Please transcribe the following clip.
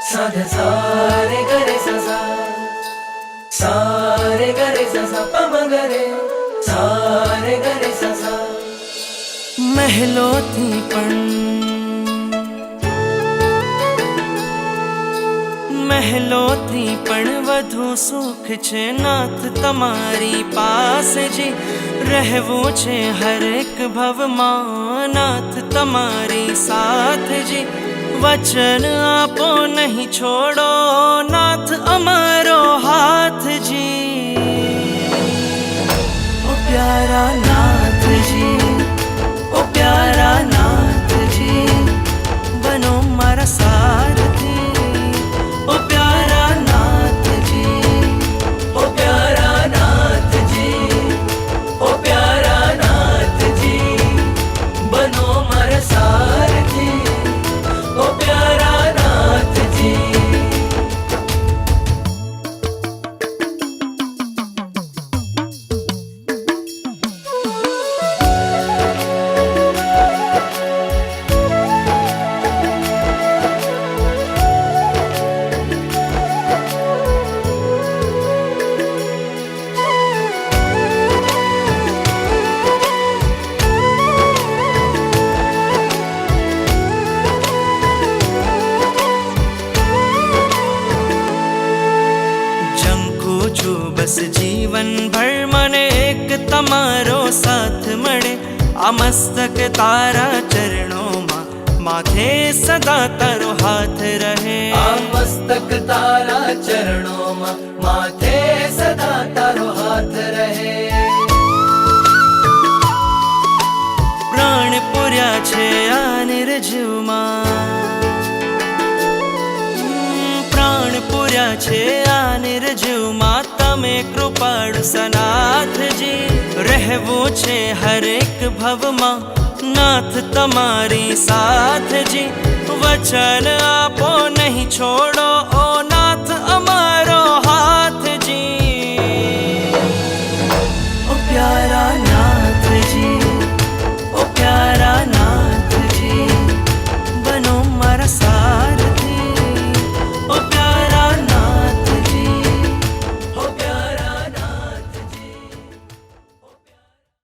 सा ध सा रे ग रे सा सा, सा रे ग रे सा सा प म ग रे, सा रे ग रे सा सा। મહેલોથી પણ વધુ સુખ છે નાથ તમારી પાસે જી। રહેવું છે હરેક ભવમાં નાથ તમારી સાથ જી। વચન આપો નહીં છોડો નાથ અમારો હાથ જી। ઓ પ્યારા નાથજી, ઓ પ્યારા નાથજી, બનો મારા સારથી। ઓ પ્યારા નાથજી, ओ प्यारा नाथ जी, ओ प्यारा नाथ जी, बनो मारा सारथी। ओ प्यारा नाथ जी। ઝંખું છું બસ જીવન ભર મને એક તમારો સાથ મળે। આ મસ્તક તારા ચરણોમાં માથે સદા તારો હાથ રહે। आ मस्तक तारा चरणों माथे सदा तारो हाथ रहे। પ્રાણ પૂર્યા છે આ નિર્જીવમાં, પ્રાણ પૂર્યા છે આ નિર્જીવમાં તમે કૃપાળુ સનાથજી। રહેવું છે હરેક ભવમાં નાથ તમારી સાથજી। વચન આપો નહીં છોડો ઓ